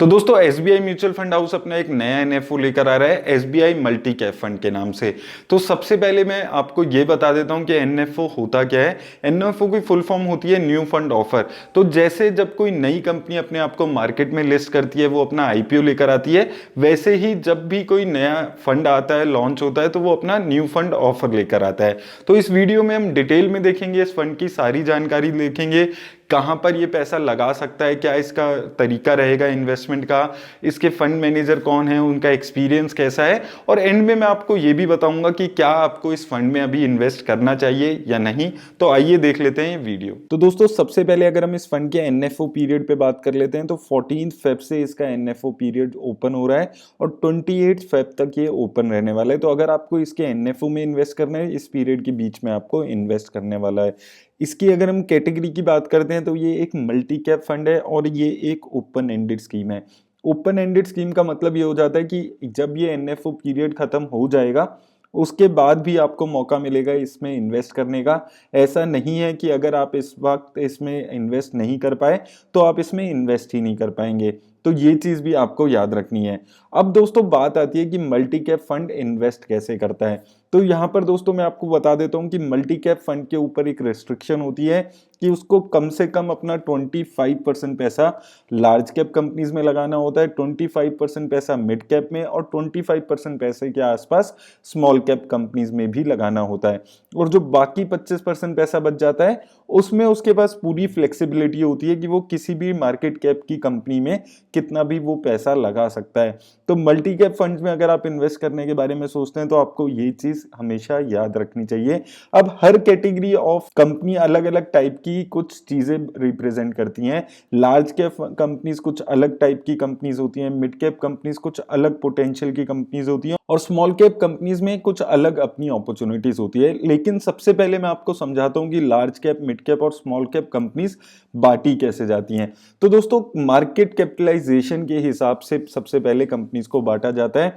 तो दोस्तों SBI mutual fund house अपना एक नया एनएफओ लेकर आ रहा है एसबीआई मल्टी कैप फंड के नाम से। तो सबसे पहले मैं आपको ये बता देता हूं कि एनएफओ होता क्या है। एनएफओ की फुल फॉर्म होती है न्यू फंड ऑफर। तो जैसे जब कोई नई कंपनी अपने आप को मार्केट में लिस्ट करती है, वो अपना आईपीओ लेकर आती है, वैसे ही जब भी कोई नया फंड आता है, लॉन्च होता है, तो वो अपना न्यू फंड ऑफर लेकर आता है। तो इस वीडियो में हम डिटेल में देखेंगे, इस फंड की सारी जानकारी देखेंगे, कहां पर ये पैसा लगा सकता है, क्या इसका तरीका रहेगा इन्वेस्टमेंट का, इसके फंड मैनेजर कौन है, उनका एक्सपीरियंस कैसा है, और एंड में मैं आपको ये भी बताऊंगा कि क्या आपको इस फंड में अभी इन्वेस्ट करना चाहिए या नहीं। तो आइए देख लेते हैं वीडियो। तो दोस्तों सबसे पहले अगर हम इस फंड के एनएफओ पीरियड पे बात कर लेते हैं, तो 14 फेब से इसका एनएफओ पीरियड ओपन हो रहा है और 28 फेब तक ये ओपन रहने वाला है। तो अगर आपको इसके एनएफओ में इन्वेस्ट करना है, इस पीरियड के बीच में आपको इन्वेस्ट करने वाला है। इसकी अगर हम कैटेगरी की बात करते हैं तो ये एक मल्टी कैप फंड है और ये एक ओपन एंडेड स्कीम है। ओपन एंडेड स्कीम का मतलब ये हो जाता है कि जब ये एनएफओ पीरियड खत्म हो जाएगा, उसके बाद भी आपको मौका मिलेगा इसमें इन्वेस्ट करने का। ऐसा नहीं है कि अगर आप इस वक्त इसमें इन्वेस्ट नहीं कर पाए तो आप इसमें इन्वेस्ट ही नहीं कर पाएंगे। तो ये चीज भी आपको याद रखनी है। अब दोस्तों बात आती है कि मल्टी कैप फंड इन्वेस्ट कैसे करता है। तो यहाँ पर दोस्तों मैं आपको बता देता हूँ कि मल्टी कैप फंड के ऊपर एक रेस्ट्रिक्शन होती है कि उसको कम से कम अपना 25% पैसा लार्ज कैप कंपनीज में लगाना होता है, 25% पैसा मिड कैप में और 25% पैसे के आसपास स्मॉल कैप कंपनीज में भी लगाना होता है। और जो बाकी 25% पैसा बच जाता है, उसमें उसके पास पूरी फ्लेक्सिबिलिटी होती है कि वो किसी भी मार्केट कैप की कंपनी में कितना भी वो पैसा लगा सकता है। तो मल्टी कैप फंड्स में अगर आप इन्वेस्ट करने के बारे में सोचते हैं तो आपको ये चीज हमेशा याद रखनी चाहिए। अब हर कैटेगरी ऑफ कंपनी अलग अलग टाइप की कुछ चीजें रिप्रेजेंट करती हैं। लार्ज कैप कंपनीज कुछ अलग टाइप की कंपनीज होती हैं, मिड कैप कंपनीज कुछ अलग पोटेंशियल की कंपनीज होती हैं और स्मॉल कैप कंपनीज में कुछ अलग अपनी अपॉर्चुनिटीज होती है। लेकिन सबसे पहले मैं आपको समझाता हूं कि लार्ज कैप, मिड कैप और स्मॉल कैप कंपनीज बांटी कैसे जाती हैं। तो दोस्तों मार्केट कैपिटलाइजेशन के हिसाब से सबसे पहले कंपनीज को बांटा जाता है।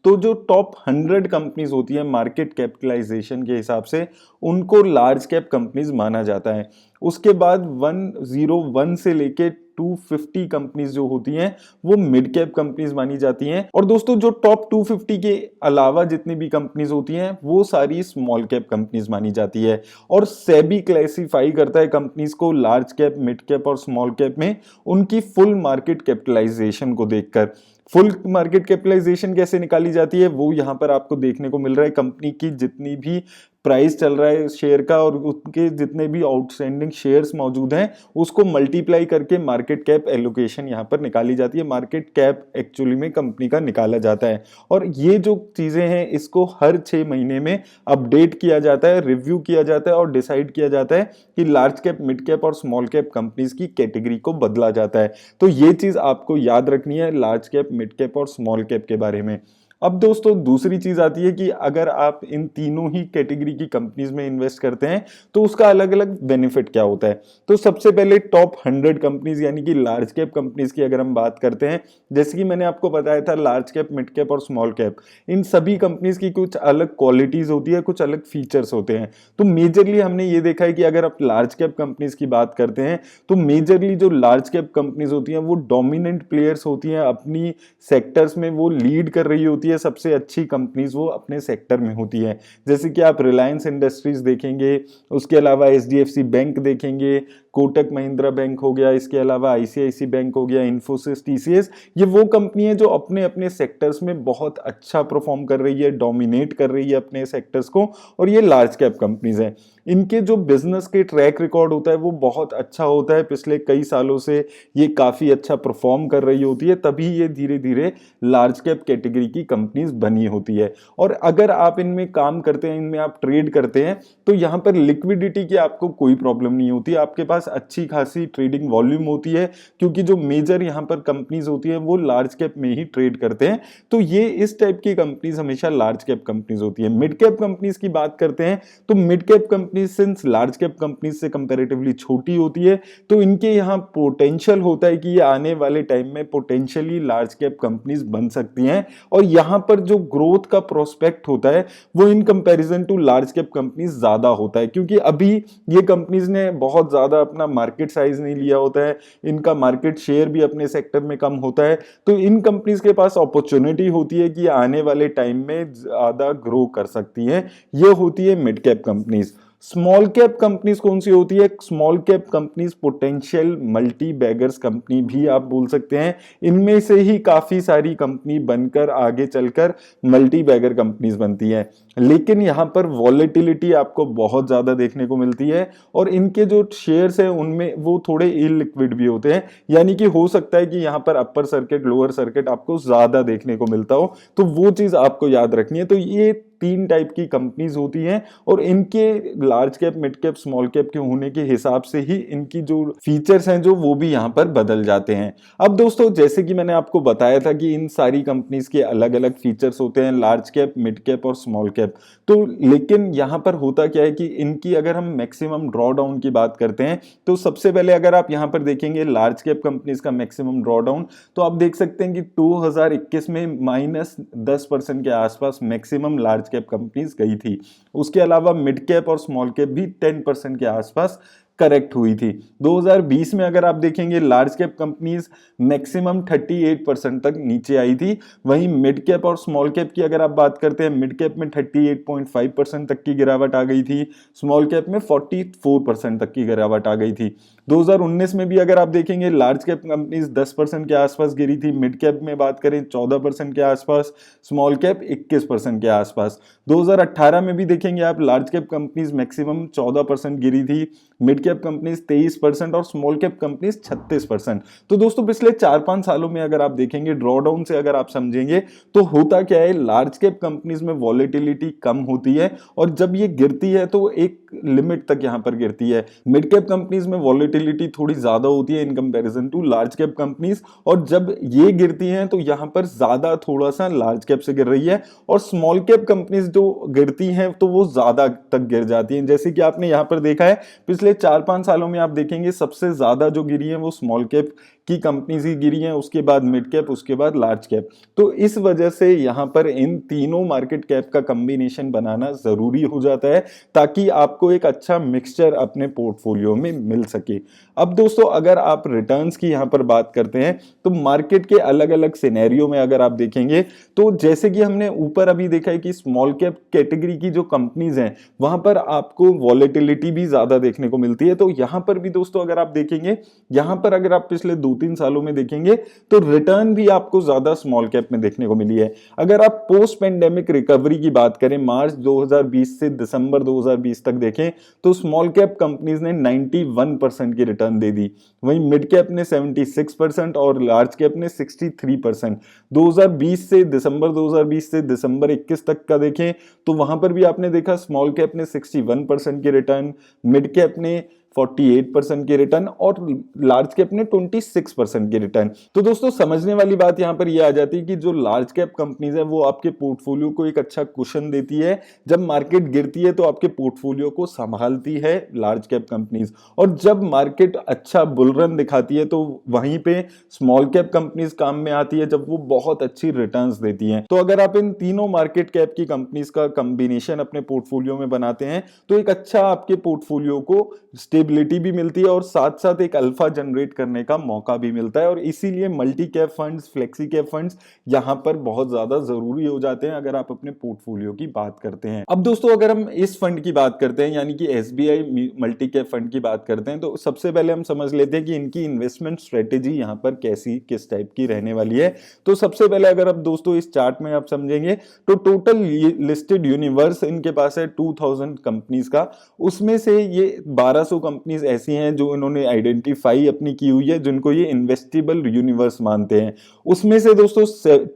तो जो टॉप 100 कंपनीज होती है मार्केट कैपिटलाइजेशन के हिसाब से, उनको लार्ज कैप कंपनीज माना जाता है। उसके बाद 101 से लेके 250 कंपनीज जो होती हैं वो मिड कैप कंपनीज मानी जाती हैं। और दोस्तों जो टॉप 250 के अलावा जितनी भी कंपनीज होती हैं वो सारी स्मॉल कैप कंपनीज मानी जाती है। और सेबी क्लासिफाई करता है कंपनीज को लार्ज कैप, मिड कैप और स्मॉल कैप में उनकी फुल मार्केट कैपिटलाइजेशन को देखकर। फुल मार्केट कैपिटलाइजेशन कैसे निकाली जाती है वो यहां पर आपको देखने को मिल रहा है। कंपनी की जितनी भी प्राइस चल रहा है शेयर का और उनके जितने भी आउटस्टैंडिंग शेयर्स मौजूद हैं उसको मल्टीप्लाई करके मार्केट कैप एलोकेशन यहाँ पर निकाली जाती है। मार्केट कैप एक्चुअली में कंपनी का निकाला जाता है और ये जो चीजें हैं इसको हर 6 महीने में अपडेट किया जाता है, रिव्यू किया जाता है और डिसाइड किया जाता है कि लार्ज कैप, मिड कैप और स्मॉल कैप कंपनीज की कैटेगरी को बदला जाता है। तो ये चीज आपको याद रखनी है लार्ज कैप, मिड कैप और स्मॉल कैप के बारे में। अब दोस्तों दूसरी चीज आती है कि अगर आप इन तीनों ही कैटेगरी की कंपनीज में इन्वेस्ट करते हैं तो उसका अलग अलग बेनिफिट क्या होता है। तो सबसे पहले टॉप 100 कंपनीज यानी कि लार्ज कैप कंपनीज की अगर हम बात करते हैं, जैसे कि मैंने आपको बताया था लार्ज कैप, मिड कैप और स्मॉल कैप, इन सभी कंपनीज की कुछ अलग क्वालिटीज होती है, कुछ अलग फीचर्स होते हैं। तो मेजरली हमने ये देखा है कि अगर आप लार्ज कैप कंपनीज की बात करते हैं तो मेजरली जो लार्ज कैप कंपनीज होती हैं वो डोमिनेंट प्लेयर्स होती हैं, अपनी सेक्टर्स में वो लीड कर रही होती है। सबसे अच्छी कंपनीज वो अपने सेक्टर में होती है। जैसे कि आप रिलायंस इंडस्ट्रीज देखेंगे, उसके अलावा एचडीएफसी बैंक देखेंगे, कोटक महिंद्रा बैंक हो गया, इसके अलावा आईसीआईसी बैंक हो गया, इन्फोसिस, टीसीएस, ये वो कंपनी है जो अपने अपने सेक्टर्स में बहुत अच्छा परफॉर्म कर रही है, डोमिनेट कर रही है अपने सेक्टर्स को, और ये लार्ज कैप कंपनीज हैं। इनके जो बिजनेस के ट्रैक रिकॉर्ड होता है वो बहुत अच्छा होता है, पिछले कई सालों से ये काफी अच्छा परफॉर्म कर रही होती है, तभी ये धीरे धीरे लार्ज कैप कैटेगरी की कंपनीज बनी होती है। और अगर आप इनमें काम करते हैं, इनमें आप ट्रेड करते हैं, तो यहाँ पर लिक्विडिटी की आपको कोई प्रॉब्लम नहीं होती, आपके पास अच्छी खासी ट्रेडिंग वॉल्यूम होती है, क्योंकि जो मेजर यहाँ पर कंपनीज होती है वो लार्ज कैप में ही ट्रेड करते हैं। तो ये इस टाइप की कंपनीज हमेशा लार्ज कैप कंपनीज होती है। मिड कैप कंपनीज की बात करते हैं तो mid cap companies since large cap companies से कंपैरेटिवली छोटी होती है, तो इनके यहाँ पोटेंशियल होता है कि ये आने वाले टाइम में पोटेंशियली लार्ज कैप कंपनीज बन सकती हैं। और यहाँ पर जो ग्रोथ का प्रोस्पेक्ट होता है वो in comparison to large cap companies ज्यादा होता है, क्योंकि अभी ये कंपनीज ने बहुत ज्यादा अपना मार्केट साइज नहीं लिया होता है, इनका मार्केट शेयर भी अपने सेक्टर में कम होता है, तो इन कंपनीज के पास अपॉर्चुनिटी होती है कि आने वाले टाइम में ज्यादा ग्रो कर सकती हैं। ये होती है mid cap companies. Small cap companies कौन सी होती है? Small cap companies potential multi beggars company भी आप बोल सकते हैं। इनमें से ही काफी सारी कंपनी बनकर आगे चलकर मल्टी बैगर कंपनीज बनती है, लेकिन यहाँ पर वॉलेटिलिटी आपको बहुत ज्यादा देखने को मिलती है और इनके जो शेयर्स है उनमें वो थोड़े इलिक्विड भी होते हैं, यानी कि हो सकता है कि यहाँ पर अपर सर्किट लोअर सर्किट आपको ज्यादा देखने को मिलता हो, तो वो चीज आपको याद रखनी है। तो ये 3 टाइप की कंपनीज होती हैं और इनके large cap mid cap small cap के होने के हिसाब से ही इनकी जो फीचर्स हैं जो वो भी यहां पर बदल जाते हैं। अब दोस्तों जैसे कि मैंने आपको बताया था कि इन सारी कंपनीज के अलग अलग फीचर्स होते हैं, लार्ज कैप मिड कैप और स्मॉल कैप। तो लेकिन यहां पर होता क्या है कि इनकी अगर हम मैक्सिमम ड्रॉ डाउन की बात करते हैं तो सबसे पहले अगर आप यहां पर देखेंगे लार्ज कैप कंपनीज का मैक्सिमम ड्रॉ डाउन, तो आप देख सकते हैं कि 2021 में -10% के आसपास मैक्सिमम लार्ज कैप कंपनीज गई थी। उसके अलावा मिड कैप और स्मॉल कैप भी 10% के आसपास करेक्ट हुई थी। 2020 में अगर आप देखेंगे लार्ज कैप कंपनीज मैक्सिमम 38% तक नीचे आई थी, वहीं मिड कैप और स्मॉल कैप की अगर आप बात करते हैं, मिड कैप में 38.5% तक की गिरावट आ गई थी, स्मॉल कैप में 44% तक की गिरावट आ गई थी। 2019 में भी अगर आप देखेंगे लार्ज कैप कंपनीज 10% के आसपास गिरी थी, मिड कैप में बात करें 14% के आसपास, स्मॉल कैप 21% के आसपास। 2018 में भी देखेंगे आप लार्ज कैप कंपनीज मैक्सिमम 14% गिरी थी, मिड कैप कंपनीज 23% और स्मॉल कैप कंपनीज 36%। तो दोस्तों पिछले 4-5 सालों में अगर आप देखेंगे ड्रॉ डाउन से अगर आप समझेंगे तो होता क्या है, लार्ज कैप कंपनीज में वॉलेटिलिटी कम होती है और जब ये गिरती है तो एक लिमिट तक यहां पर गिरती है। मिड कैप कंपनीज में वॉलेटिलिटी थोड़ी ज्यादा होती है in comparison to large cap companies, और जब ये गिरती हैं तो यहां पर ज्यादा थोड़ा सा लार्ज कैप से गिर रही है, और स्मॉल कैप कंपनीज जो गिरती हैं तो वो ज्यादा तक गिर जाती हैं। जैसे कि आपने यहां पर देखा है पिछले 4-5 सालों में आप देखेंगे सबसे ज्यादा जो गिरी है वो स्मॉल कैप की कंपनीज ही गिरी हैं, उसके बाद मिड कैप, उसके बाद लार्ज कैप। तो इस वजह से यहां पर इन तीनों मार्केट कैप का कॉम्बिनेशन बनाना जरूरी हो जाता है ताकि आपको एक अच्छा मिक्सचर अपने पोर्टफोलियो में मिल सके। अब दोस्तों अगर आप रिटर्न्स की यहां पर बात करते हैं तो मार्केट के अलग अलग सिनेरियो में अगर आप देखेंगे तो जैसे कि हमने ऊपर अभी देखा है कि स्मॉल कैप कैटेगरी की जो कंपनीज हैं वहां पर आपको वॉलेटिलिटी भी ज्यादा देखने को मिलती है। तो यहां पर भी दोस्तों अगर आप देखेंगे, यहां पर अगर आप पिछले 2-3 सालों में देखेंगे तो रिटर्न भी आपको ज्यादा स्मॉल कैप में देखने को मिली है। अगर आप पोस्ट पेंडेमिक रिकवरी की बात करें, मार्च 2020 से दिसंबर 2020 तक देखें तो स्मॉल कैप कंपनीज ने 91% की रिटर्न दे दी, वहीं मिड कैप ने 76% और लार्ज कैप ने 63%। 2020 से दिसंबर 2020 से दिसंबर 21 तक का देखें तो वहां पर भी आपने देखा स्मॉल कैप ने 61% की रिटर्न, मिड कैप ने 48% की रिटर्न और लार्ज कैप ने 26% की रिटर्न। तो दोस्तों समझने वाली बात यहां पर यह आ जाती है कि जो लार्ज कैप कंपनीज है वो आपके पोर्टफोलियो को एक अच्छा कुशन देती है। जब मार्केट गिरती है तो आपके पोर्टफोलियो को संभालती है लार्ज कैप कंपनीज, और जब मार्केट अच्छा बुल रन दिखाती है तो वहीं पे स्मॉल कैप कंपनीज काम में आती है जब वो बहुत अच्छी रिटर्न्स देती हैं। तो अगर आप इन तीनों मार्केट कैप की कंपनीज का कॉम्बिनेशन अपने पोर्टफोलियो में बनाते हैं तो एक अच्छा आपके पोर्टफोलियो को स्टेबिलिटी भी मिलती है और साथ साथ एक अल्फा जनरेट करने का मौका भी मिलता है, और इसीलिए multi cap funds, flexi cap funds यहां पर बहुत ज्यादा जरूरी हो जाते हैं अगर आप अपने पोर्टफोलियो की बात करते हैं। अब दोस्तों अगर हम इस फंड की बात करते हैं यानी कि एसबीआई मल्टी कैप फंड की बात करते हैं तो सबसे पहले हम समझ लेते हैं कि इनकी इन्वेस्टमेंट स्ट्रेटेजी यहां पर कैसी किस टाइप की रहने वाली है। तो सबसे पहले अगर आप दोस्तों इस चार्ट में आप समझेंगे तो टोटल लिस्टेड यूनिवर्स इनके पास है 2000 कंपनीज का, उसमें से ये 1200 कंपनीज ऐसी हैं जो इन्होंने आइडेंटिफाई अपनी की हुई है जिनको ये इन्वेस्टेबल यूनिवर्स मानते हैं। उसमें से दोस्तों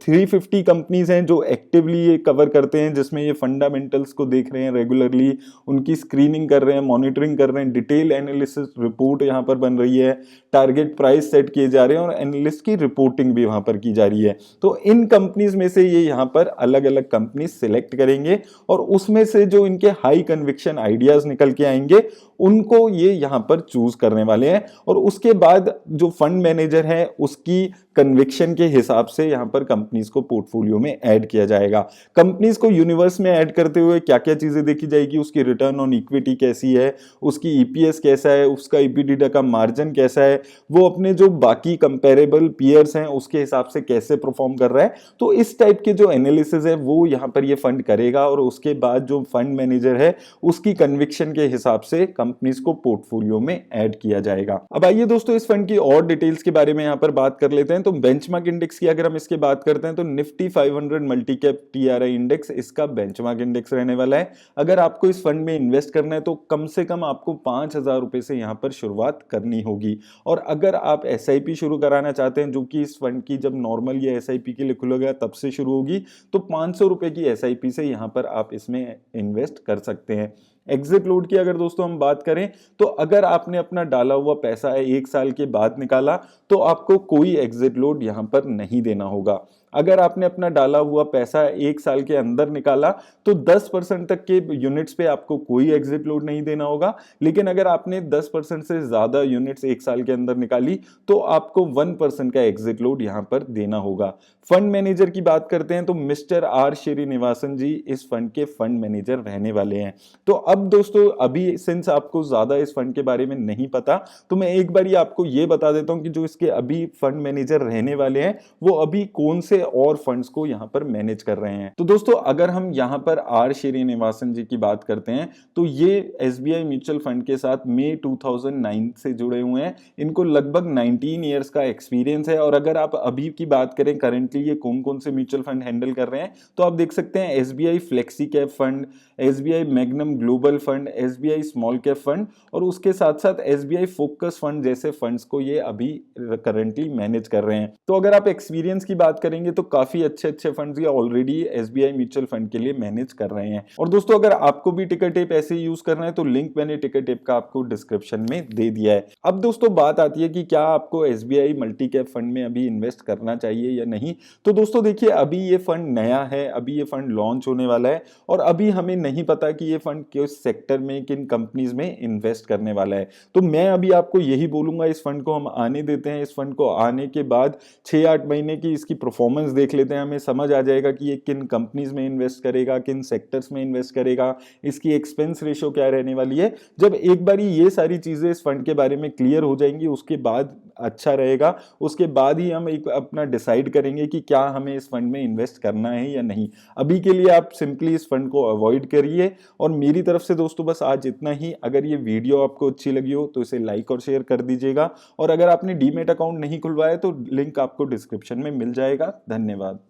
350 कंपनीज हैं जो एक्टिवली ये कवर करते हैं, जिसमें ये फंडामेंटल्स को देख रहे हैं रेगुलरली, उनकी स्क्रीनिंग कर रहे हैं, मॉनिटरिंग कर रहे हैं, डिटेल एनालिसिस रिपोर्ट यहां पर बन रही है, टारगेट प्राइस सेट किए जा रहे हैं और एनालिस्ट की रिपोर्टिंग भी वहां पर की जा रही है। तो इन कंपनीज में से ये यहां पर अलग अलग कंपनी सिलेक्ट करेंगे और उसमें से जो इनके हाई कन्विक्शन आइडियाज निकल के आएंगे उनको ये ये यहाँ पर चूज करने वाले हैं और उसके बाद जो फंड मैनेजर है उसकी कन्विक्शन के हिसाब से यहाँ पर कंपनीज को पोर्टफोलियो में ऐड किया जाएगा। कंपनीज को यूनिवर्स में ऐड करते हुए क्या क्या चीजें देखी जाएगी, उसकी रिटर्न ऑन इक्विटी कैसी है, उसकी ईपीएस कैसा है, उसका EBITDA का मार्जिन कैसा है, वो अपने जो बाकी कंपेरेबल पीयर्स हैं उसके हिसाब से कैसे परफॉर्म कर रहा है। तो इस टाइप के जो एनालिसिस है वो यहाँ पर ये फंड करेगा और उसके बाद जो फंड मैनेजर है उसकी कन्विक्शन के हिसाब से कंपनीज को पोर्टफोलियो में ऐड किया जाएगा। अब आइए दोस्तों इस फंड की और डिटेल्स के बारे में यहाँ पर बात कर लेते हैं। तो बेंचमार्क इंडेक्स की अगर हम इसके बात करते हैं तो Nifty 500 multi cap TRI index इसका बेंचमार्क इंडेक्स रहने वाला है। अगर आपको इस फंड में इन्वेस्ट करना है तो कम से कम आपको 5,000 रुपए से यहाँ पर शुरुआत करनी होगी। और अगर आप एसआईपी शुरू कराना चाहते हैं, जो कि इस फंड की जब नॉर्मल ये एसआईपी के लिए खुलेगा तब से शुरू होगी, तो 500 रुपए की एसआईपी से यहाँ पर आप इसमें इन्वेस्ट कर सकते हैं। एग्जिट लोड की अगर दोस्तों हम बात करें तो अगर आपने अपना डाला हुआ पैसा 1 साल के बाद निकाला तो आपको कोई एग्जिट लोड यहां पर नहीं देना होगा। अगर आपने अपना डाला हुआ पैसा 1 साल के अंदर निकाला तो 10% तक के यूनिट्स पे आपको कोई एग्जिट लोड नहीं देना होगा। लेकिन अगर आपने 10% से ज्यादा यूनिट्स 1 साल के अंदर निकाली तो आपको 1% का एग्जिट लोड यहां पर देना होगा। फंड मैनेजर की बात करते हैं तो मिस्टर आर श्रीनिवासन जी इस फंड के फंड मैनेजर रहने वाले हैं। तो अब दोस्तों अभी सिंस आपको ज्यादा इस फंड के बारे में नहीं पता तो मैं एक बार आपको ये बता देता हूं कि जो इसके अभी फंड मैनेजर रहने वाले हैं वो अभी कौन से और फंड्स को यहां पर मैनेज कर रहे हैं। तो दोस्तों अगर हम यहां पर आर श्रीनिवासन जी की बात करते हैं तो ये एसबीआई म्यूचुअल फंड के साथ मई 2009 से जुड़े हुए हैं। इनको लगभग 19 ईयर्स का एक्सपीरियंस है। और अगर आप अभी की बात करें करंटली ये कौन कौन से म्यूचुअल फंड हैंडल कर रहे हैं तो आप देख सकते हैं SBI flexi cap fund, SBI magnum global fund, SBI small cap fund और उसके साथ साथ एसबीआई फोकस फंड जैसे फंड्स को ये अभी करंटली मैनेज कर रहे हैं। तो अगर आप एक्सपीरियंस की बात करेंगे तो काफी अच्छे अच्छे फंड्स ये ऑलरेडी एसबीआई म्यूचुअल फंड के लिए मैनेज कर रहे हैं। और दोस्तों अगर आपको भी टिकर टेप ऐसे यूज करना है तो लिंक मैंने टिकर टेप का आपको डिस्क्रिप्शन में दे दिया है। अब दोस्तों बात आती है कि क्या आपको एसबीआई मल्टी कैप फंड में अभी इन्वेस्ट करना चाहिए या नहीं। तो दोस्तों देखिए अभी ये फंड नया है, अभी ये फंड लॉन्च होने वाला है और अभी हमें नहीं पता कि ये फंड किस सेक्टर में किन कंपनीज में इन्वेस्ट करने वाला है। तो मैं अभी आपको यही बोलूंगा इस फंड को हम आने देते हैं। इस फंड को आने के बाद 6-8 महीने की इसकी परफॉर्मेंस देख लेते हैं, हमें समझ आ जाएगा कि ये किन कंपनीज में इन्वेस्ट करेगा, किन सेक्टर्स में इन्वेस्ट करेगा, इसकी एक्सपेंस रेशियो क्या रहने वाली है। जब एक बार ये सारी चीजें इस फंड के बारे में क्लियर हो जाएंगी उसके बाद अच्छा रहेगा, उसके बाद ही हम एक अपना डिसाइड करेंगे कि क्या हमें इस फंड में इन्वेस्ट करना है या नहीं। अभी के लिए आप सिंपली इस फंड को अवॉइड करिए। और मेरी तरफ से दोस्तों बस आज इतना ही। अगर ये वीडियो आपको अच्छी लगी हो तो इसे लाइक और शेयर कर दीजिएगा और अगर आपने डीमैट अकाउंट नहीं खुलवाया तो लिंक आपको डिस्क्रिप्शन में मिल जाएगा। धन्यवाद।